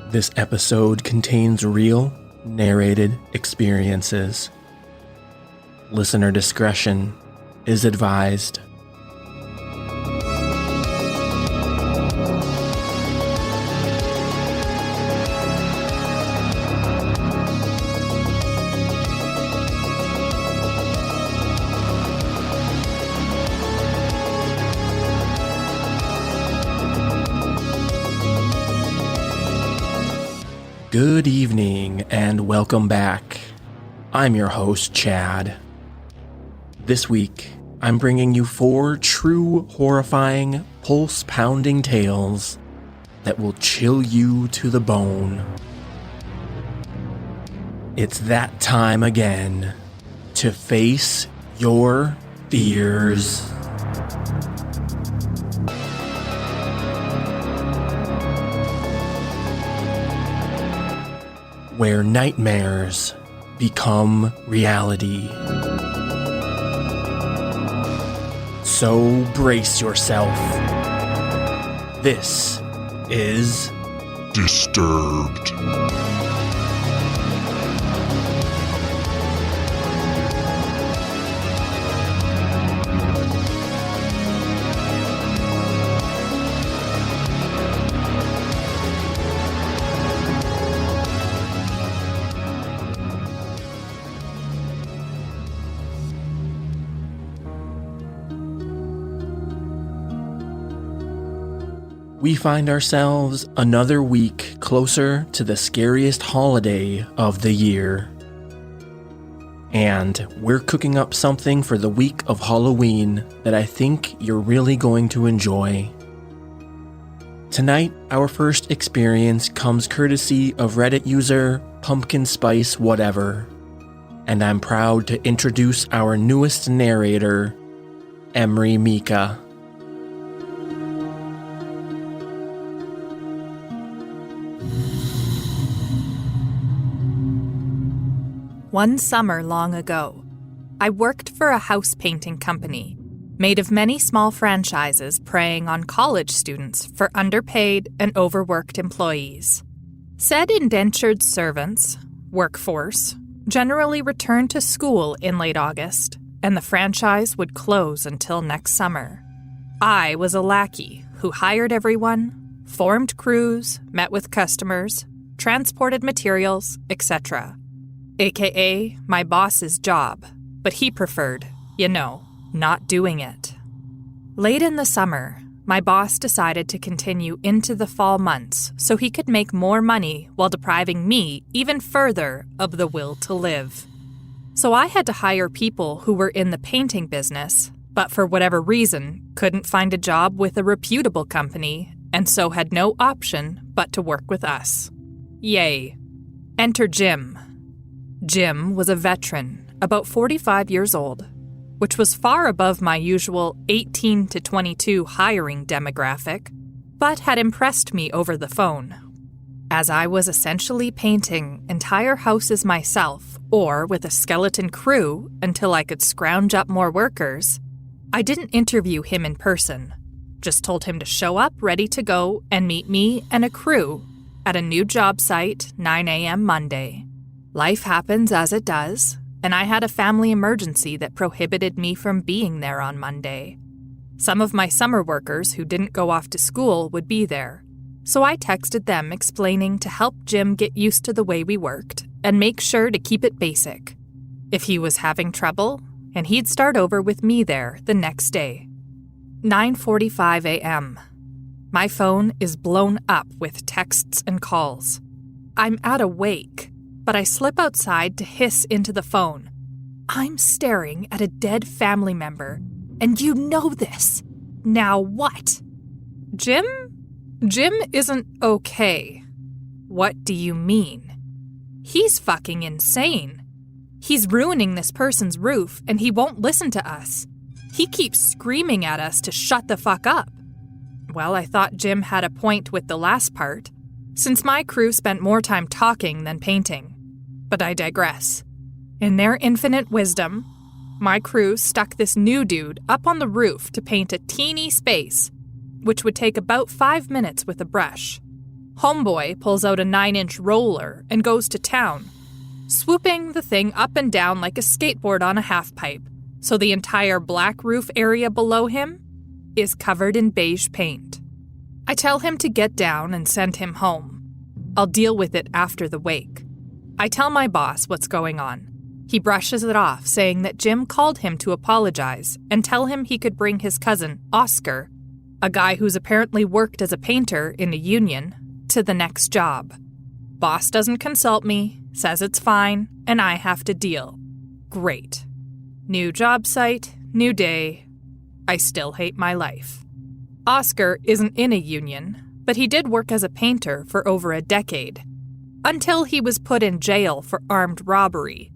This episode contains real, narrated experiences. Listener discretion is advised. Good evening and welcome back. I'm your host, Chad. This week, I'm bringing you 4 true, horrifying, pulse-pounding tales that will chill you to the bone. It's that time again to face your fears. Where nightmares become reality. So brace yourself. This is Disturbed. We find ourselves another week closer to the scariest holiday of the year. And we're cooking up something for the week of Halloween that I think you're really going to enjoy. Tonight, our first experience comes courtesy of Reddit user Pumpkin Spice Whatever. And I'm proud to introduce our newest narrator, Emery Mika. One summer long ago, I worked for a house painting company made of many small franchises preying on college students for underpaid and overworked employees. Said indentured servants, workforce, generally returned to school in late August, and the franchise would close until next summer. I was a lackey who hired everyone, formed crews, met with customers, transported materials, etc. AKA my boss's job, but he preferred, not doing it. Late in the summer, my boss decided to continue into the fall months so he could make more money while depriving me even further of the will to live. So I had to hire people who were in the painting business, but for whatever reason couldn't find a job with a reputable company and so had no option but to work with us. Yay. Enter Jim. Jim was a veteran, about 45 years old, which was far above my usual 18 to 22 hiring demographic, but had impressed me over the phone. As I was essentially painting entire houses myself, or with a skeleton crew until I could scrounge up more workers, I didn't interview him in person, just told him to show up ready to go and meet me and a crew at a new job site 9 a.m. Monday. Life happens as it does, and I had a family emergency that prohibited me from being there on Monday. Some of my summer workers who didn't go off to school would be there, so I texted them explaining to help Jim get used to the way we worked and make sure to keep it basic. If he was having trouble, and he'd start over with me there the next day. 9:45 a.m. My phone is blown up with texts and calls. I'm at a wake, but I slip outside to hiss into the phone. I'm staring at a dead family member, and you know this. Now what? Jim? Jim isn't okay. What do you mean? He's fucking insane. He's ruining this person's roof, and he won't listen to us. He keeps screaming at us to shut the fuck up. Well, I thought Jim had a point with the last part, since my crew spent more time talking than painting. But I digress. In their infinite wisdom, my crew stuck this new dude up on the roof to paint a teeny space, which would take about 5 minutes with a brush. Homeboy pulls out a 9-inch roller and goes to town, swooping the thing up and down like a skateboard on a half-pipe, so the entire black roof area below him is covered in beige paint. I tell him to get down and send him home. I'll deal with it after the wake. I tell my boss what's going on. He brushes it off, saying that Jim called him to apologize and tell him he could bring his cousin, Oscar, a guy who's apparently worked as a painter in a union, to the next job. Boss doesn't consult me, says it's fine, and I have to deal. Great. New job site, new day. I still hate my life. Oscar isn't in a union, but he did work as a painter for over a decade, until he was put in jail for armed robbery,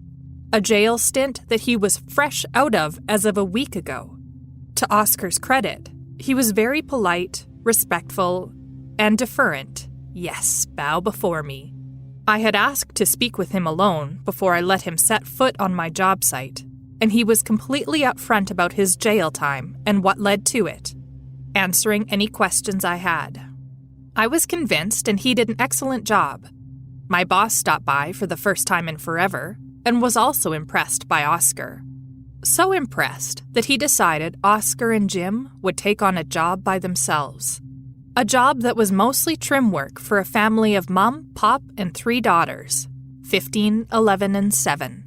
a jail stint that he was fresh out of as of a week ago. To Oscar's credit, he was very polite, respectful, and deferent. Yes, bow before me. I had asked to speak with him alone before I let him set foot on my job site, and he was completely upfront about his jail time and what led to it, answering any questions I had. I was convinced, and he did an excellent job. My boss stopped by for the first time in forever and was also impressed by Oscar. So impressed that he decided Oscar and Jim would take on a job by themselves. A job that was mostly trim work for a family of Mom, Pop, and 3 daughters, 15, 11, and 7.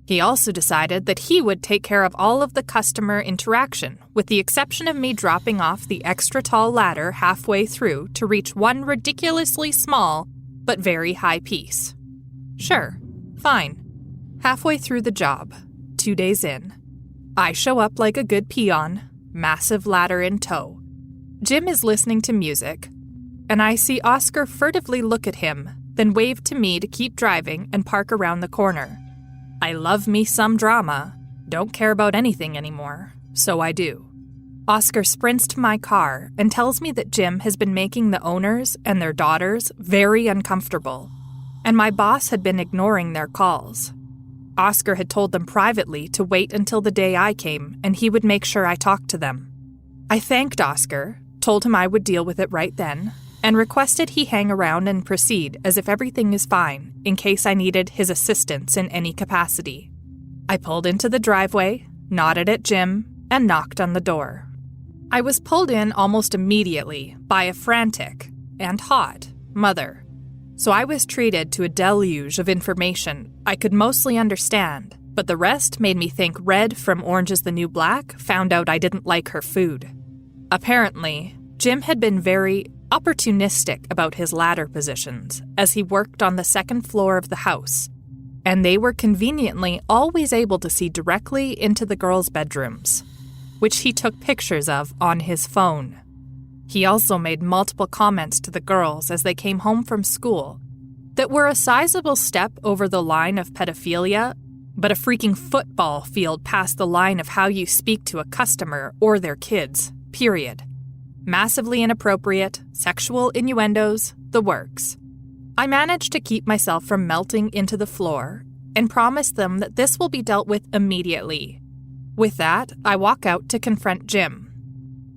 He also decided that he would take care of all of the customer interaction, with the exception of me dropping off the extra tall ladder halfway through to reach one ridiculously small but very high piece. Sure, fine. Halfway through the job, 2 days in, I show up like a good peon, massive ladder in tow. Jim is listening to music, and I see Oscar furtively look at him, then wave to me to keep driving and park around the corner. I love me some drama, don't care about anything anymore, so I do. Oscar sprints to my car and tells me that Jim has been making the owners and their daughters very uncomfortable, and my boss had been ignoring their calls. Oscar had told them privately to wait until the day I came, and he would make sure I talked to them. I thanked Oscar, told him I would deal with it right then, and requested he hang around and proceed as if everything is fine, in case I needed his assistance in any capacity. I pulled into the driveway, nodded at Jim, and knocked on the door. I was pulled in almost immediately by a frantic and hot mother, so I was treated to a deluge of information I could mostly understand, but the rest made me think Red from Orange is the New Black found out I didn't like her food. Apparently, Jim had been very opportunistic about his ladder positions as he worked on the second floor of the house, and they were conveniently always able to see directly into the girls' bedrooms, which he took pictures of on his phone. He also made multiple comments to the girls as they came home from school that were a sizable step over the line of pedophilia, but a freaking football field past the line of how you speak to a customer or their kids, period. Massively inappropriate, sexual innuendos, the works. I managed to keep myself from melting into the floor and promised them that this will be dealt with immediately. With that, I walk out to confront Jim.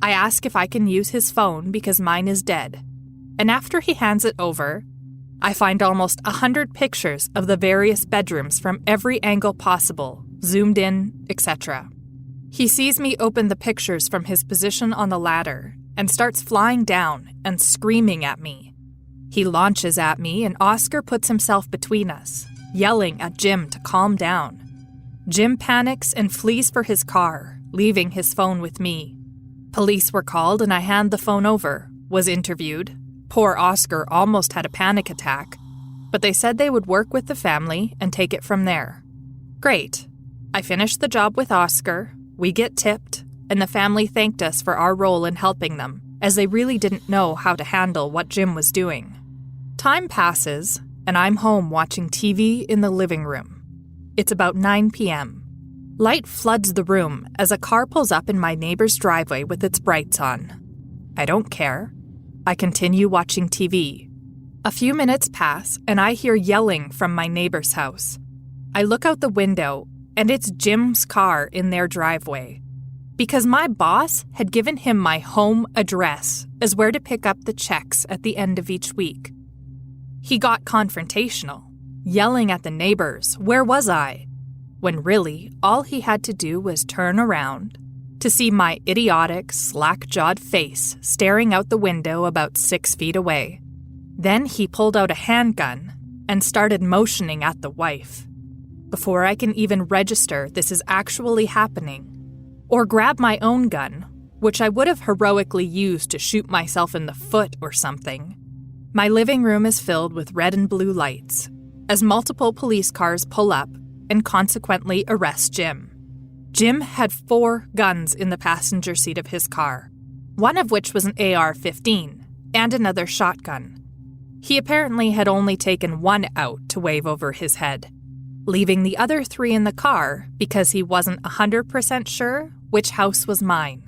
I ask if I can use his phone because mine is dead, and after he hands it over, I find almost 100 pictures of the various bedrooms from every angle possible, zoomed in, etc. He sees me open the pictures from his position on the ladder and starts flying down and screaming at me. He launches at me and Oscar puts himself between us, yelling at Jim to calm down. Jim panics and flees for his car, leaving his phone with me. Police were called and I hand the phone over, was interviewed. Poor Oscar almost had a panic attack, but they said they would work with the family and take it from there. Great. I finished the job with Oscar, we get tipped, and the family thanked us for our role in helping them, as they really didn't know how to handle what Jim was doing. Time passes, and I'm home watching TV in the living room. It's about 9 p.m. Light floods the room as a car pulls up in my neighbor's driveway with its brights on. I don't care. I continue watching TV. A few minutes pass, and I hear yelling from my neighbor's house. I look out the window, and it's Jim's car in their driveway. Because my boss had given him my home address as where to pick up the checks at the end of each week, He got confrontational, yelling at the neighbors, "Where was I?" When really, all he had to do was turn around to see my idiotic, slack-jawed face staring out the window about 6 feet away. Then he pulled out a handgun and started motioning at the wife. Before I can even register this is actually happening, or grab my own gun, which I would have heroically used to shoot myself in the foot or something, my living room is filled with red and blue lights as multiple police cars pull up and consequently arrest Jim. Jim had 4 guns in the passenger seat of his car, one of which was an AR-15 and another shotgun. He apparently had only taken one out to wave over his head, leaving the other 3 in the car because he wasn't 100% sure which house was mine.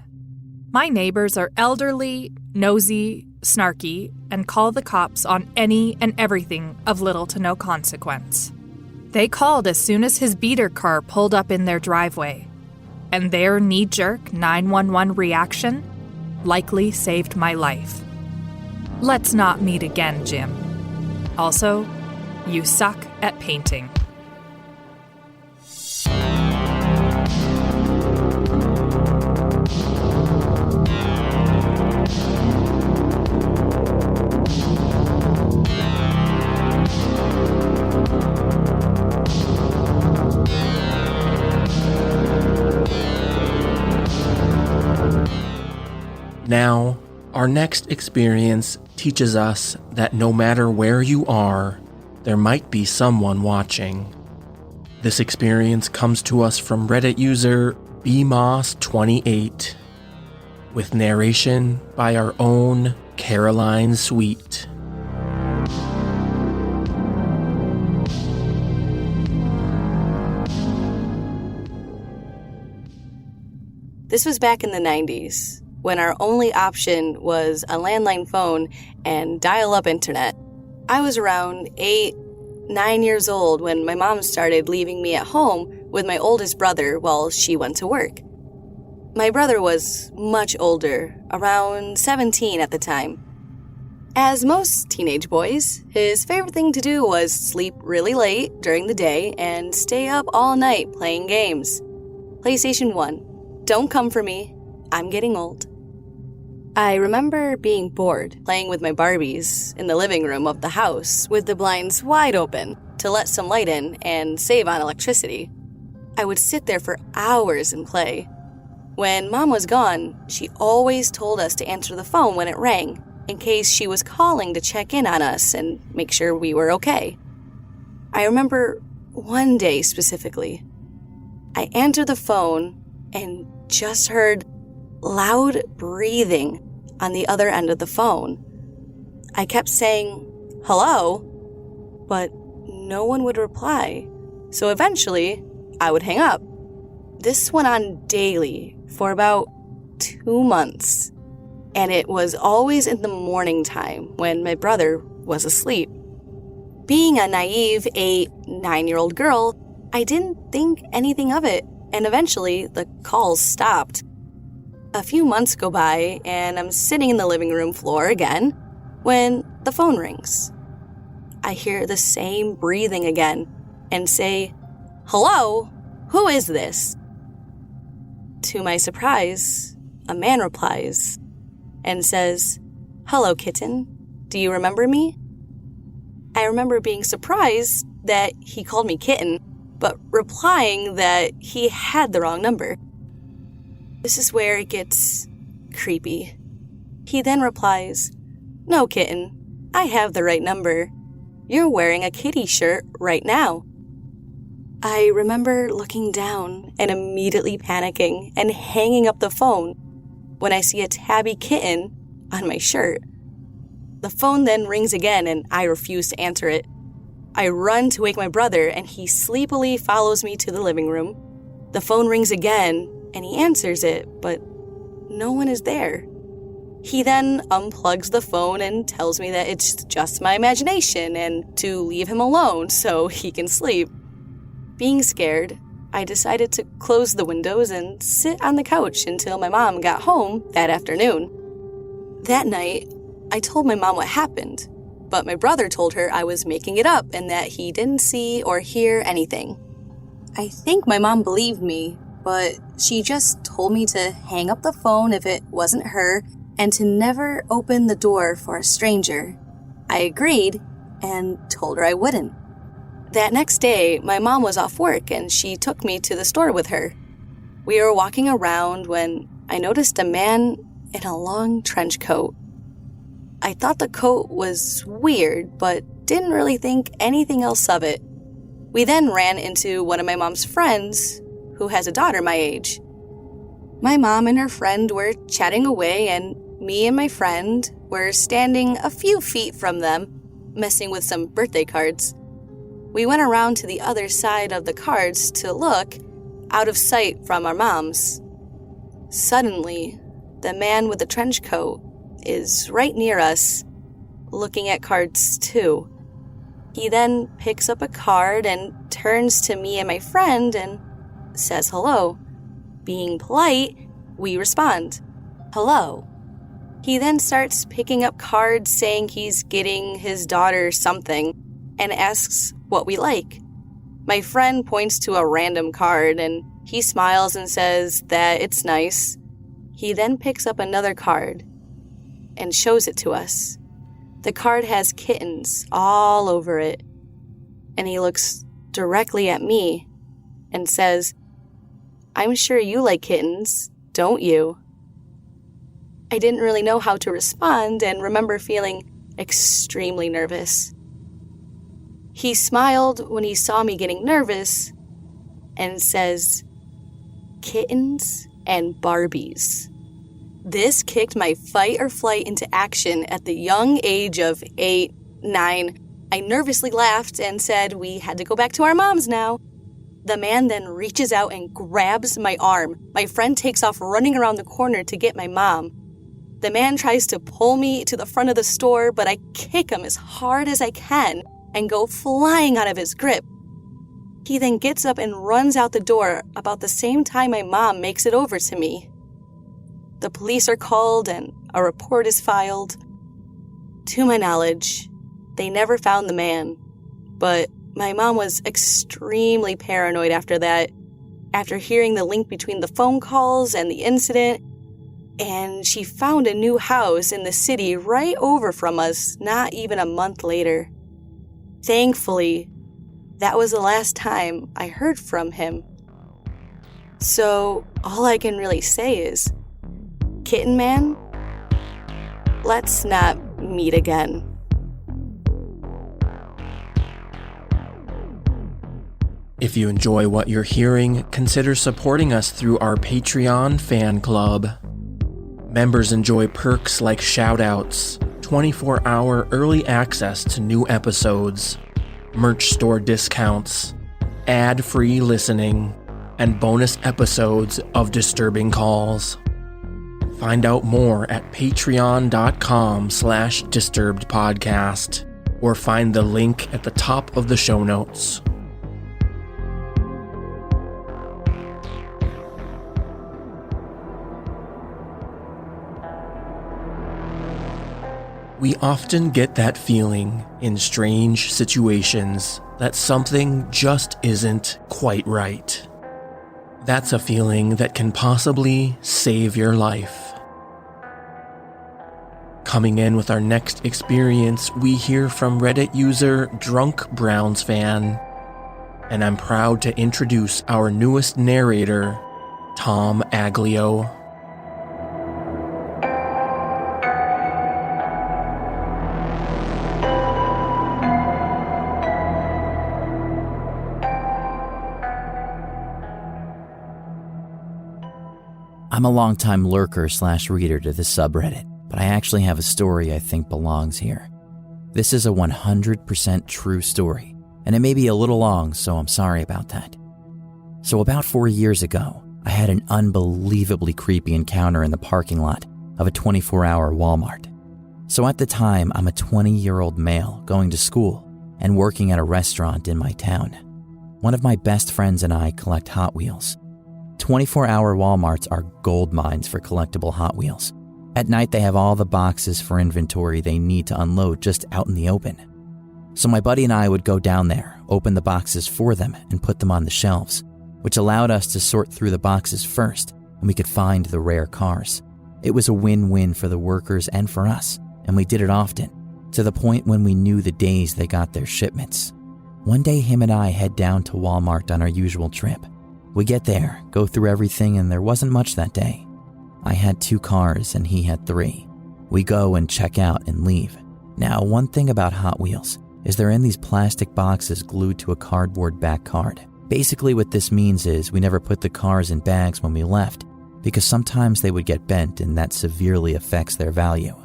My neighbors are elderly, nosy, snarky, and call the cops on any and everything of little to no consequence. They called as soon as his beater car pulled up in their driveway, and their knee-jerk 911 reaction likely saved my life. Let's not meet again, Jim. Also, you suck at painting. Now, our next experience teaches us that no matter where you are, there might be someone watching. This experience comes to us from Reddit user bmoss28, with narration by our own Caroline Sweet. This was back in the 90s, when our only option was a landline phone and dial-up internet. I was around 8, 9 years old when my mom started leaving me at home with my oldest brother while she went to work. My brother was much older, around 17 at the time. As most teenage boys, his favorite thing to do was sleep really late during the day and stay up all night playing games. PlayStation 1. Don't come for me. I'm getting old. I remember being bored playing with my Barbies in the living room of the house with the blinds wide open to let some light in and save on electricity. I would sit there for hours and play. When Mom was gone, she always told us to answer the phone when it rang in case she was calling to check in on us and make sure we were okay. I remember one day specifically. I answered the phone and just heard loud breathing on the other end of the phone. I kept saying, "Hello?" but no one would reply. So eventually, I would hang up. This went on daily for about 2 months, and it was always in the morning time when my brother was asleep. Being a naive 8, 9-year-old girl, I didn't think anything of it, and eventually the calls stopped. A few months go by, and I'm sitting in the living room floor again when the phone rings. I hear the same breathing again and say, "Hello? Who is this?" To my surprise, a man replies and says, "Hello, kitten. Do you remember me?" I remember being surprised that he called me kitten, but replying that he had the wrong number. This is where it gets creepy. He then replies, "No, kitten, I have the right number. You're wearing a kitty shirt right now." I remember looking down and immediately panicking and hanging up the phone when I see a tabby kitten on my shirt. The phone then rings again and I refuse to answer it. I run to wake my brother and he sleepily follows me to the living room. The phone rings again and he answers it, but no one is there. He then unplugs the phone and tells me that it's just my imagination and to leave him alone so he can sleep. Being scared, I decided to close the windows and sit on the couch until my mom got home that afternoon. That night, I told my mom what happened, but my brother told her I was making it up and that he didn't see or hear anything. I think my mom believed me, but she just told me to hang up the phone if it wasn't her and to never open the door for a stranger. I agreed and told her I wouldn't. That next day, my mom was off work and she took me to the store with her. We were walking around when I noticed a man in a long trench coat. I thought the coat was weird, but didn't really think anything else of it. We then ran into one of my mom's friends, who has a daughter my age. My mom and her friend were chatting away, and me and my friend were standing a few feet from them, messing with some birthday cards. We went around to the other side of the cards to look, out of sight from our moms. Suddenly, the man with the trench coat is right near us, looking at cards too. He then picks up a card and turns to me and my friend and says hello. Being polite, we respond, hello. He then starts picking up cards saying he's getting his daughter something and asks what we like. My friend points to a random card and he smiles and says that it's nice. He then picks up another card and shows it to us. The card has kittens all over it, and he looks directly at me and says, "I'm sure you like kittens, don't you?" I didn't really know how to respond and remember feeling extremely nervous. He smiled when he saw me getting nervous and says, "Kittens and Barbies." This kicked my fight or flight into action at the young age of 8, 9. I nervously laughed and said we had to go back to our moms now. The man then reaches out and grabs my arm. My friend takes off running around the corner to get my mom. The man tries to pull me to the front of the store, but I kick him as hard as I can and go flying out of his grip. He then gets up and runs out the door about the same time my mom makes it over to me. The police are called and a report is filed. To my knowledge, they never found the man, but my mom was extremely paranoid after that, after hearing the link between the phone calls and the incident, and she found a new house in the city right over from us not even a month later. Thankfully, that was the last time I heard from him. So all I can really say is, Kitten Man, let's not meet again. If you enjoy what you're hearing, consider supporting us through our Patreon fan club. Members enjoy perks like shoutouts, 24-hour early access to new episodes, merch store discounts, ad-free listening, and bonus episodes of Disturbing Calls. Find out more at patreon.com/disturbedpodcast or find the link at the top of the show notes. We often get that feeling in strange situations that something just isn't quite right. That's a feeling that can possibly save your life. Coming in with our next experience, we hear from Reddit user Drunk Browns Fan, and I'm proud to introduce our newest narrator, Tom Aglio. I'm a longtime lurker/reader to this subreddit, but I actually have a story I think belongs here. This is a 100% true story, and it may be a little long, so I'm sorry about that. So about 4 years ago, I had an unbelievably creepy encounter in the parking lot of a 24-hour Walmart. So at the time, I'm a 20-year-old male going to school and working at a restaurant in my town. One of my best friends and I collect Hot Wheels. 24-hour Walmarts are gold mines for collectible Hot Wheels. At night, they have all the boxes for inventory they need to unload just out in the open. So my buddy and I would go down there, open the boxes for them, and put them on the shelves, which allowed us to sort through the boxes first, and we could find the rare cars. It was a win-win for the workers and for us, and we did it often, to the point when we knew the days they got their shipments. One day, him and I head down to Walmart on our usual trip. We get there, go through everything, and there wasn't much that day. I had 2 cars and he had 3. We go and check out and leave. Now, one thing about Hot Wheels is they're in these plastic boxes glued to a cardboard back card. Basically what this means is we never put the cars in bags when we left, because sometimes they would get bent and that severely affects their value.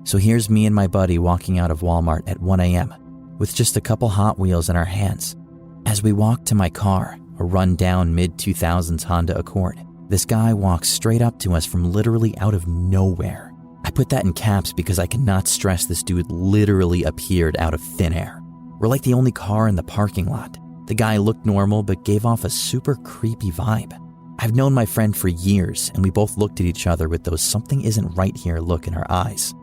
So here's me and my buddy walking out of Walmart at 1 a.m. with just a couple Hot Wheels in our hands. As we walk to my car, a run-down mid-2000s Honda Accord, this guy walks straight up to us from literally out of nowhere. I put that in caps because I cannot stress this dude literally appeared out of thin air. We're like the only car in the parking lot. The guy looked normal but gave off a super creepy vibe. I've known my friend for years, and we both looked at each other with those something isn't right here look in our eyes.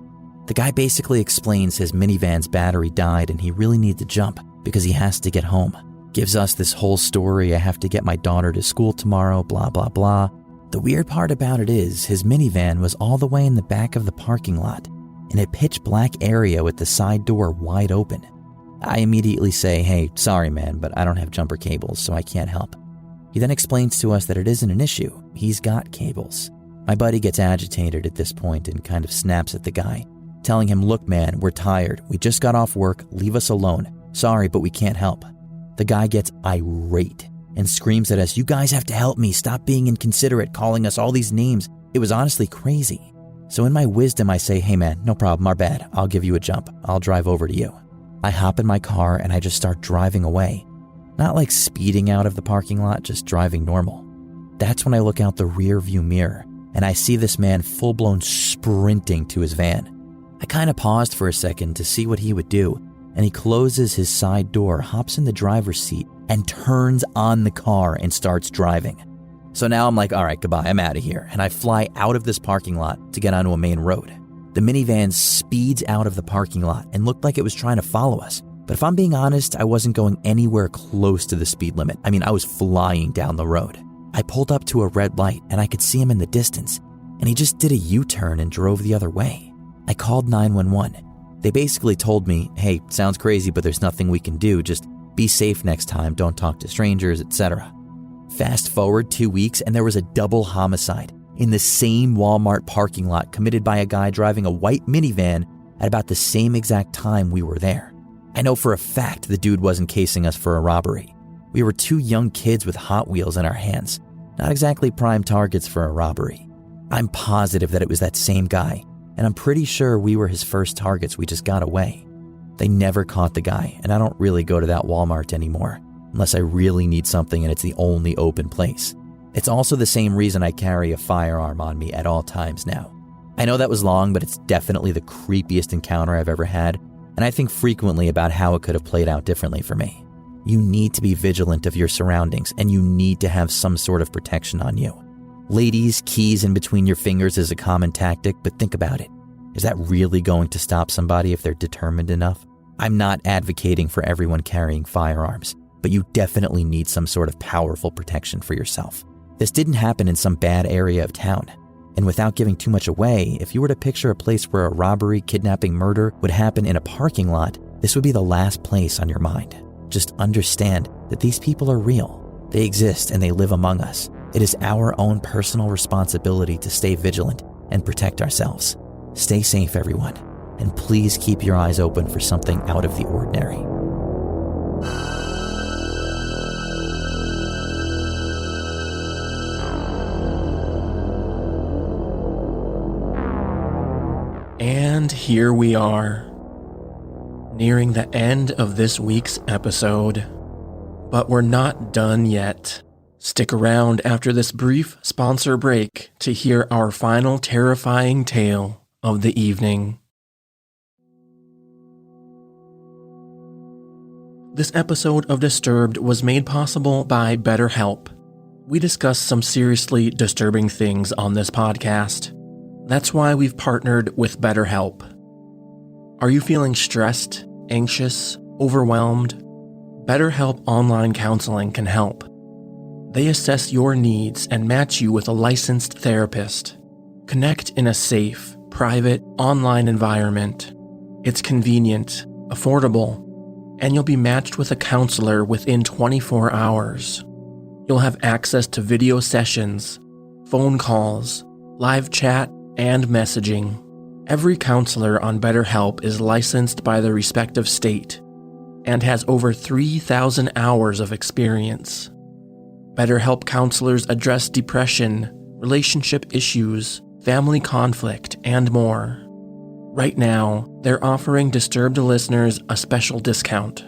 The guy basically explains his minivan's battery died and he really needs to jump because he has to get home. Gives us this whole story, I have to get my daughter to school tomorrow, blah, blah, blah. The weird part about it is his minivan was all the way in the back of the parking lot in a pitch black area with the side door wide open. I immediately say, hey, sorry man, but I don't have jumper cables, so I can't help. He then explains to us that it isn't an issue. He's got cables. My buddy gets agitated at this point and kind of snaps at the guy, telling him, look man, we're tired. We just got off work. Leave us alone. Sorry, but we can't help. The guy gets irate and screams at us, you guys have to help me. Stop being inconsiderate, calling us all these names. It was honestly crazy. So in my wisdom, I say, hey man, no problem, our bad. I'll give you a jump. I'll drive over to you. I hop in my car and I just start driving away. Not like speeding out of the parking lot, just driving normal. That's when I look out the rear view mirror and I see this man full-blown sprinting to his van. I kind of paused for a second to see what he would do, and he closes his side door, hops in the driver's seat, and turns on the car and starts driving. So now I'm like, all right, goodbye, I'm out of here. And I fly out of this parking lot to get onto a main road. The minivan speeds out of the parking lot and looked like it was trying to follow us. But if I'm being honest, I wasn't going anywhere close to the speed limit. I mean, I was flying down the road. I pulled up to a red light and I could see him in the distance, and he just did a U-turn and drove the other way. I called 911. They basically told me, hey, sounds crazy, but there's nothing we can do. Just be safe next time, don't talk to strangers, etc. Fast forward 2 weeks and there was a double homicide in the same Walmart parking lot committed by a guy driving a white minivan at about the same exact time we were there. I know for a fact the dude wasn't casing us for a robbery. We were 2 young kids with Hot Wheels in our hands, not exactly prime targets for a robbery. I'm positive that it was that same guy, and I'm pretty sure we were his first targets. We just got away. They never caught the guy, and I don't really go to that Walmart anymore, unless I really need something and it's the only open place. It's also the same reason I carry a firearm on me at all times now. I know that was long, but it's definitely the creepiest encounter I've ever had, and I think frequently about how it could have played out differently for me. You need to be vigilant of your surroundings, and you need to have some sort of protection on you. Ladies, keys in between your fingers is a common tactic, but think about it. Is that really going to stop somebody if they're determined enough? I'm not advocating for everyone carrying firearms, but you definitely need some sort of powerful protection for yourself. This didn't happen in some bad area of town. And without giving too much away, if you were to picture a place where a robbery, kidnapping, murder would happen in a parking lot, this would be the last place on your mind. Just understand that these people are real. They exist and they live among us. It is our own personal responsibility to stay vigilant and protect ourselves. Stay safe, everyone, and please keep your eyes open for something out of the ordinary. And here we are, nearing the end of this week's episode. But we're not done yet. Stick around after this brief sponsor break to hear our final terrifying tale of the evening. This episode of Disturbed was made possible by BetterHelp. We discuss some seriously disturbing things on this podcast. That's why we've partnered with BetterHelp. Are you feeling stressed, anxious, overwhelmed? BetterHelp Online Counseling can help. They assess your needs and match you with a licensed therapist. Connect in a safe, private, online environment. It's convenient, affordable, and you'll be matched with a counselor within 24 hours. You'll have access to video sessions, phone calls, live chat, and messaging. Every counselor on BetterHelp is licensed by the respective state and has over 3,000 hours of experience. BetterHelp counselors address depression, relationship issues, family conflict, and more. Right now, they're offering Disturbed listeners a special discount.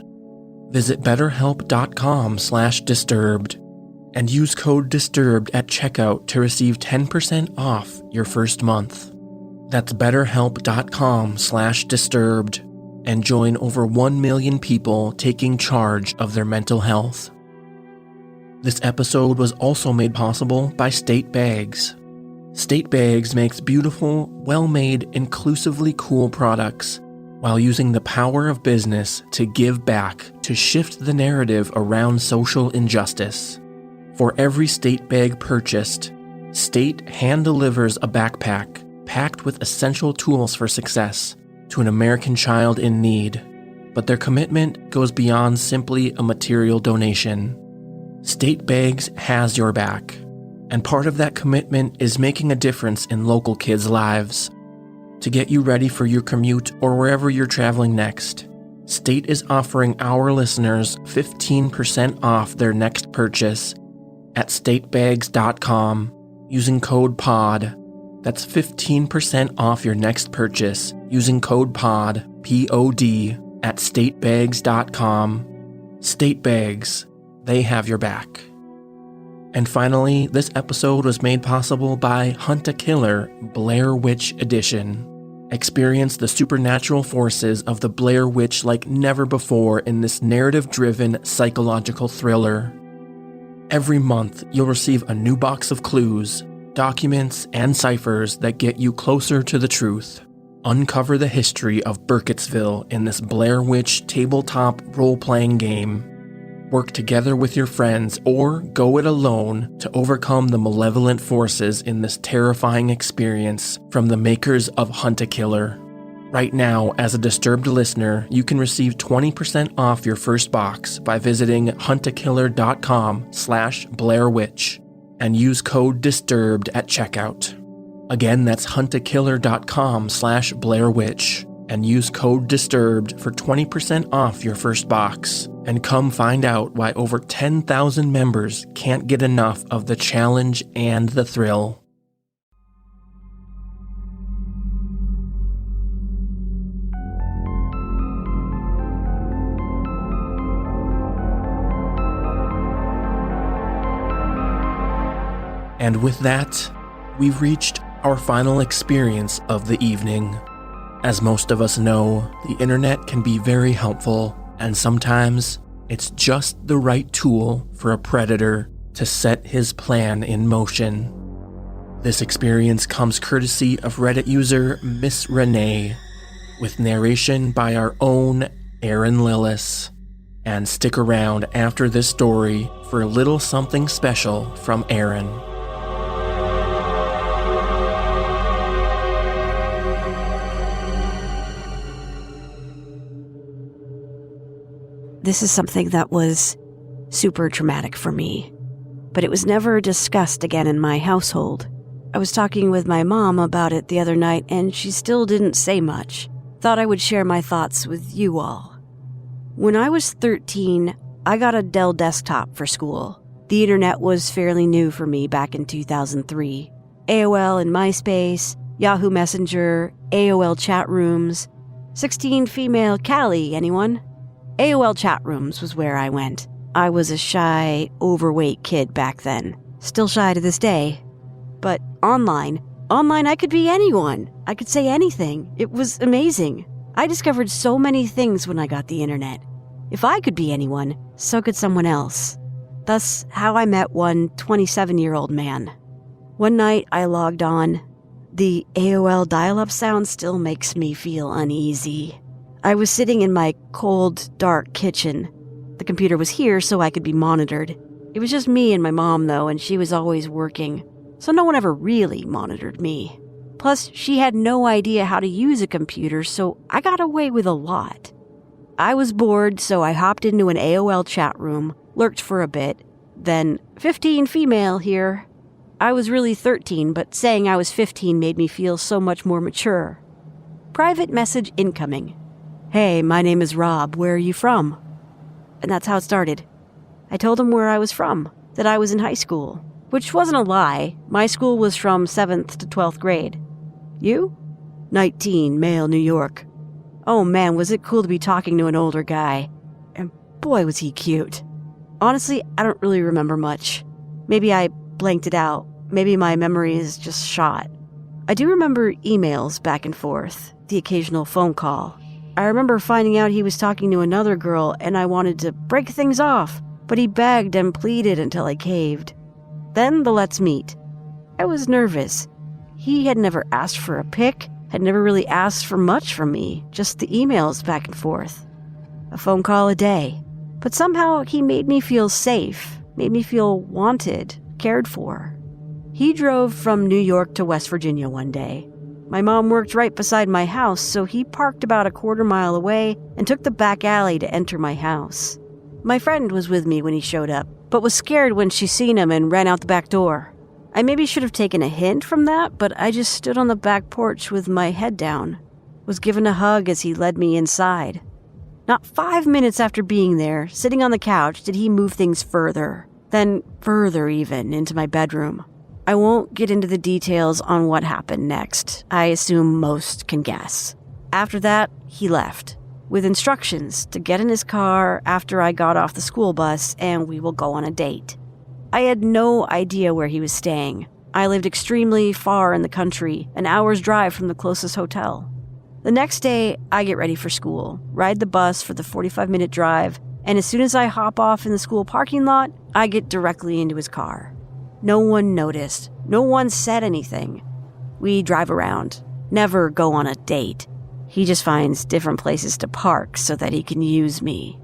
Visit betterhelp.com/disturbed and use code DISTURBED at checkout to receive 10% off your first month. That's betterhelp.com/disturbed and join over 1 million people taking charge of their mental health. This episode was also made possible by State Bags. State Bags makes beautiful, well-made, inclusively cool products while using the power of business to give back to shift the narrative around social injustice. For every State Bag purchased, State hand-delivers a backpack packed with essential tools for success to an American child in need, but their commitment goes beyond simply a material donation. State Bags has your back, and part of that commitment is making a difference in local kids' lives. To get you ready for your commute or wherever you're traveling next, State is offering our listeners 15% off their next purchase at statebags.com using code POD. That's 15% off your next purchase using code POD, P-O-D, at statebags.com. State Bags, they have your back. And finally, this episode was made possible by Hunt a Killer, Blair Witch Edition. Experience the supernatural forces of the Blair Witch like never before in this narrative-driven psychological thriller. Every month, you'll receive a new box of clues, documents, and ciphers that get you closer to the truth. Uncover the history of Burkittsville in this Blair Witch tabletop role-playing game. Work together with your friends or go it alone to overcome the malevolent forces in this terrifying experience from the makers of Hunt a Killer. Right now, as a Disturbed listener, you can receive 20% off your first box by visiting huntakiller.com/BlairWitch and use code DISTURBED at checkout. Again, that's huntakiller.com/BlairWitch and use code DISTURBED for 20% off your first box. And come find out why over 10,000 members can't get enough of the challenge and the thrill. And with that, we've reached our final experience of the evening. As most of us know, the internet can be very helpful, and sometimes it's just the right tool for a predator to set his plan in motion. This experience comes courtesy of Reddit user Miss Renee, with narration by our own Aaron Lillis. And stick around after this story for a little something special from Aaron. This is something that was super traumatic for me, but it was never discussed again in my household. I was talking with my mom about it the other night, and she still didn't say much. Thought I would share my thoughts with you all. When I was 13, I got a Dell desktop for school. The internet was fairly new for me back in 2003. AOL and MySpace, Yahoo Messenger, AOL chat rooms, 16 female Callie, anyone? AOL chat rooms was where I went. I was a shy, overweight kid back then. Still shy to this day. But online I could be anyone. I could say anything. It was amazing. I discovered so many things when I got the internet. If I could be anyone, so could someone else. Thus, how I met one 27-year-old man. One night, I logged on. The AOL dial-up sound still makes me feel uneasy. I was sitting in my cold, dark kitchen. The computer was here so I could be monitored. It was just me and my mom, though, and she was always working, so no one ever really monitored me. Plus, she had no idea how to use a computer, so I got away with a lot. I was bored, so I hopped into an AOL chat room, lurked for a bit, then 15 female here. I was really 13, but saying I was 15 made me feel so much more mature. Private message incoming. Hey, my name is Rob. Where are you from? And that's how it started. I told him where I was from, that I was in high school, which wasn't a lie. My school was from 7th to 12th grade. You? 19, male, New York. Oh man, was it cool to be talking to an older guy. And boy, was he cute. Honestly, I don't really remember much. Maybe I blanked it out. Maybe my memory is just shot. I do remember emails back and forth, the occasional phone call. I remember finding out he was talking to another girl and I wanted to break things off, but he begged and pleaded until I caved. Then the let's meet. I was nervous. He had never asked for a pic, had never really asked for much from me, just the emails back and forth. A phone call a day. But somehow he made me feel safe, made me feel wanted, cared for. He drove from New York to West Virginia one day. My mom worked right beside my house, so he parked about a quarter mile away and took the back alley to enter my house. My friend was with me when he showed up, but was scared when she seen him and ran out the back door. I maybe should have taken a hint from that, but I just stood on the back porch with my head down, was given a hug as he led me inside. Not 5 minutes after being there, sitting on the couch, did he move things further, then further even, into my bedroom. I won't get into the details on what happened next. I assume most can guess. After that, he left, with instructions to get in his car after I got off the school bus and we will go on a date. I had no idea where he was staying. I lived extremely far in the country, an hour's drive from the closest hotel. The next day, I get ready for school, ride the bus for the 45-minute drive, and as soon as I hop off in the school parking lot, I get directly into his car. No one noticed. No one said anything. We drive around, never go on a date. He just finds different places to park so that he can use me.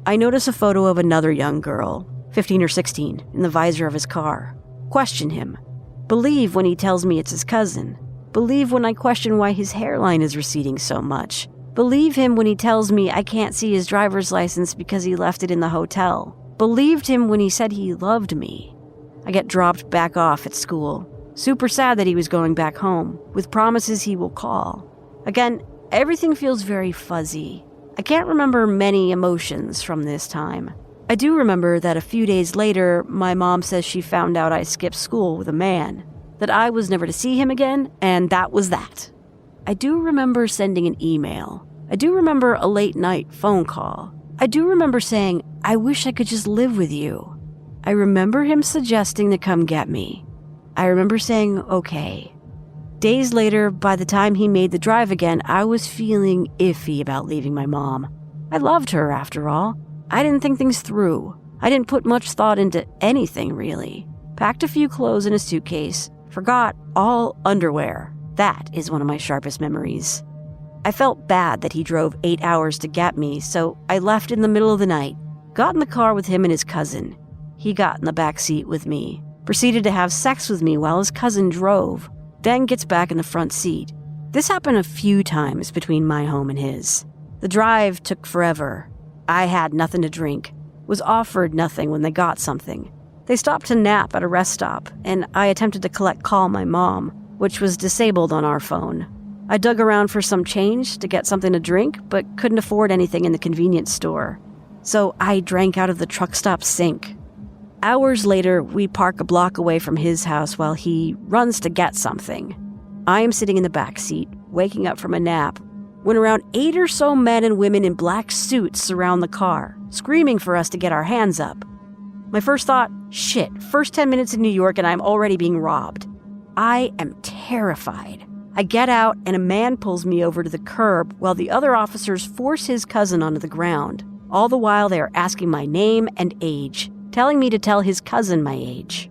I notice a photo of another young girl, 15 or 16, in the visor of his car. Question him. Believe when he tells me it's his cousin. Believe when I question why his hairline is receding so much. Believe him when he tells me I can't see his driver's license because he left it in the hotel. Believed him when he said he loved me. I get dropped back off at school. Super sad that he was going back home, with promises he will call. Again, everything feels very fuzzy. I can't remember many emotions from this time. I do remember that a few days later, my mom says she found out I skipped school with a man, that I was never to see him again, and that was that. I do remember sending an email. I do remember a late-night phone call. I do remember saying, I wish I could just live with you. I remember him suggesting to come get me. I remember saying, okay. Days later, by the time he made the drive again, I was feeling iffy about leaving my mom. I loved her, after all. I didn't think things through. I didn't put much thought into anything, really. Packed a few clothes in a suitcase. Forgot all underwear. That is one of my sharpest memories. I felt bad that he drove 8 hours to get me, so I left in the middle of the night. Got in the car with him and his cousin. He got in the back seat with me. Proceeded to have sex with me while his cousin drove. Then gets back in the front seat. This happened a few times between my home and his. The drive took forever. I had nothing to drink. Was offered nothing when they got something. They stopped to nap at a rest stop, and I attempted to call my mom, which was disabled on our phone. I dug around for some change to get something to drink, but couldn't afford anything in the convenience store. So I drank out of the truck stop sink. Hours later, we park a block away from his house while he runs to get something. I am sitting in the back seat, waking up from a nap, when around 8 or so men and women in black suits surround the car, screaming for us to get our hands up. My first thought, shit, first 10 minutes in New York and I'm already being robbed. I am terrified. I get out and a man pulls me over to the curb while the other officers force his cousin onto the ground. All the while they are asking my name and age, telling me to tell his cousin my age.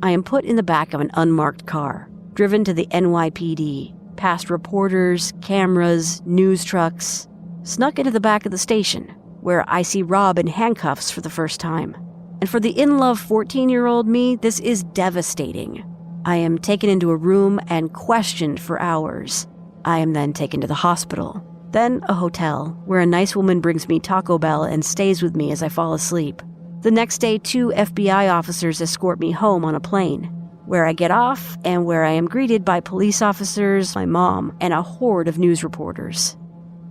I am put in the back of an unmarked car. driven to the NYPD, past reporters, cameras, news trucks, snuck into the back of the station, where I see Rob in handcuffs for the first time. And for the in-love 14-year-old me, this is devastating. I am taken into a room and questioned for hours. I am then taken to the hospital, then a hotel, where a nice woman brings me Taco Bell and stays with me as I fall asleep. The next day, 2 FBI officers escort me home on a plane, where I get off and where I am greeted by police officers, my mom, and a horde of news reporters.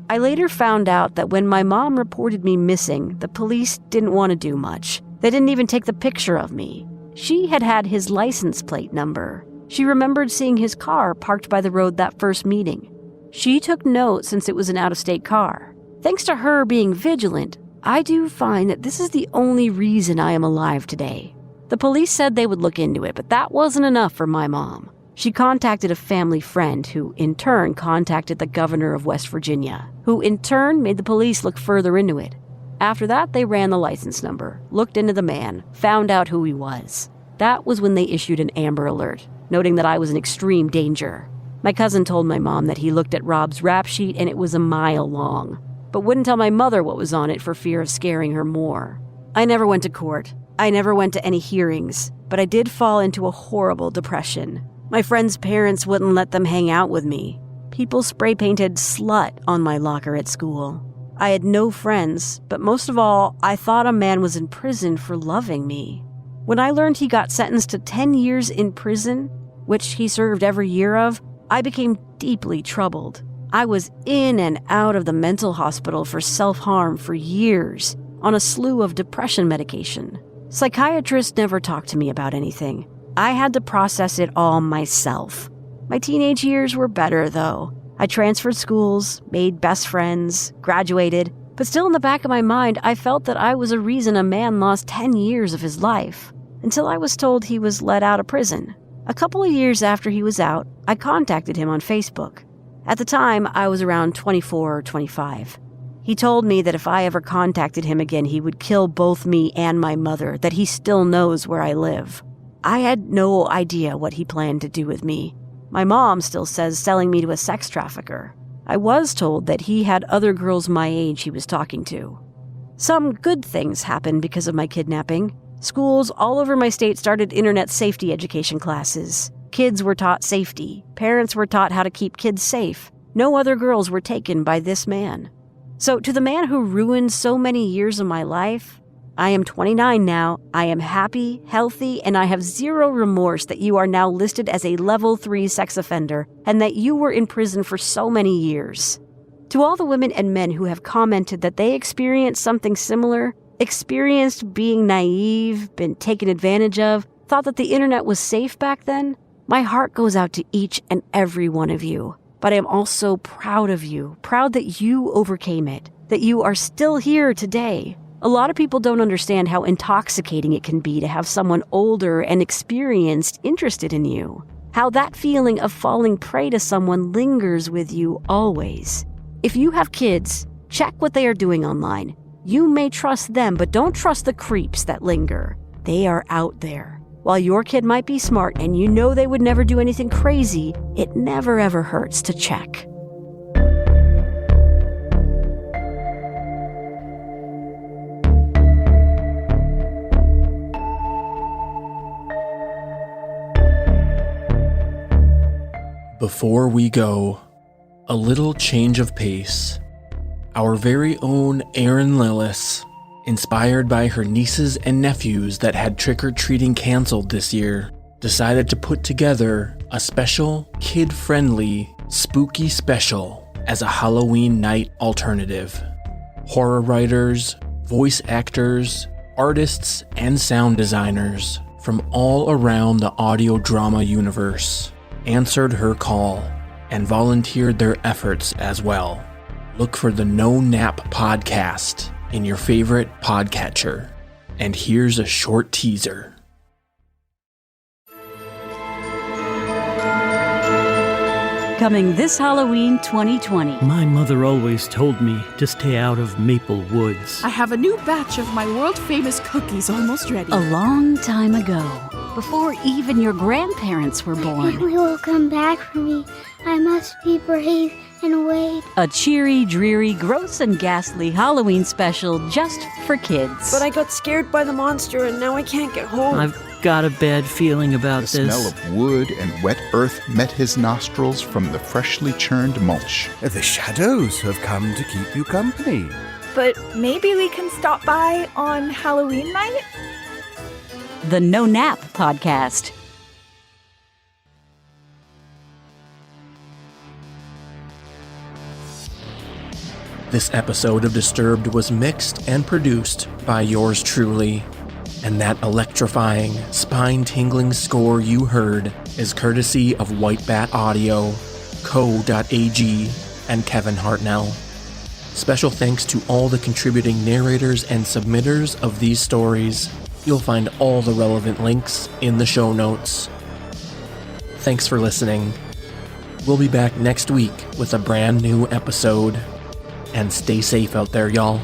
I later found out that when my mom reported me missing, the police didn't want to do much. They didn't even take the picture of me. She had his license plate number. She remembered seeing his car parked by the road that first meeting. She took note since it was an out-of-state car. Thanks to her being vigilant, I do find that this is the only reason I am alive today. The police said they would look into it, but that wasn't enough for my mom. She contacted a family friend who, in turn, contacted the governor of West Virginia, who, in turn, made the police look further into it. After that, they ran the license number, looked into the man, found out who he was. That was when they issued an Amber Alert, noting that I was in extreme danger. My cousin told my mom that he looked at Rob's rap sheet and it was a mile long, but wouldn't tell my mother what was on it for fear of scaring her more. I never went to court. I never went to any hearings, but I did fall into a horrible depression. My friends' parents wouldn't let them hang out with me. People spray-painted slut on my locker at school. I had no friends, but most of all, I thought a man was in prison for loving me. When I learned he got sentenced to 10 years in prison, which he served every year of, I became deeply troubled. I was in and out of the mental hospital for self-harm for years, on a slew of depression medication. Psychiatrists never talked to me about anything. I had to process it all myself. My teenage years were better, though. I transferred schools, made best friends, graduated, but still in the back of my mind, I felt that I was a reason a man lost 10 years of his life, until I was told he was let out of prison. A couple of years after he was out, I contacted him on Facebook. At the time, I was around 24 or 25. He told me that if I ever contacted him again, he would kill both me and my mother, that he still knows where I live. I had no idea what he planned to do with me. My mom still says selling me to a sex trafficker. I was told that he had other girls my age he was talking to. Some good things happened because of my kidnapping. Schools all over my state started internet safety education classes. Kids were taught safety. Parents were taught how to keep kids safe. No other girls were taken by this man. So to the man who ruined so many years of my life, I am 29 now, I am happy, healthy, and I have zero remorse that you are now listed as a level 3 sex offender and that you were in prison for so many years. To all the women and men who have commented that they experienced something similar, experienced being naive, been taken advantage of, thought that the internet was safe back then, my heart goes out to each and every one of you. But I am also proud of you, proud that you overcame it, that you are still here today. A lot of people don't understand how intoxicating it can be to have someone older and experienced interested in you. How that feeling of falling prey to someone lingers with you always. If you have kids, check what they are doing online. You may trust them, but don't trust the creeps that linger. They are out there. While your kid might be smart and you know they would never do anything crazy, it never ever hurts to check. Before we go, a little change of pace. Our very own Erin Lillis, inspired by her nieces and nephews that had trick-or-treating canceled this year, decided to put together a special, kid-friendly, spooky special as a Halloween night alternative. Horror writers, voice actors, artists, and sound designers from all around the audio drama universe answered her call and volunteered their efforts as well. Look for the No Nap podcast in your favorite podcatcher. And here's a short teaser. Coming this Halloween 2020. My mother always told me to stay out of Maple Woods. I have a new batch of my world-famous cookies almost ready. A long time ago, before even your grandparents were My born. family will come back for me. I must be brave and wait. A cheery, dreary, gross and ghastly Halloween special just for kids. But I got scared by the monster and now I can't get home. I've got a bad feeling about The this. smell of wood and wet earth met his nostrils from the freshly churned mulch. The shadows have come to keep you company. But maybe we can stop by on Halloween night? The No Nap Podcast. This episode of Disturbed was mixed and produced by yours truly. And that electrifying, spine-tingling score you heard is courtesy of White Bat Audio, Co.ag, and Kevin Hartnell. Special thanks to all the contributing narrators and submitters of these stories. You'll find all the relevant links in the show notes. Thanks for listening. We'll be back next week with a brand new episode. And stay safe out there, y'all.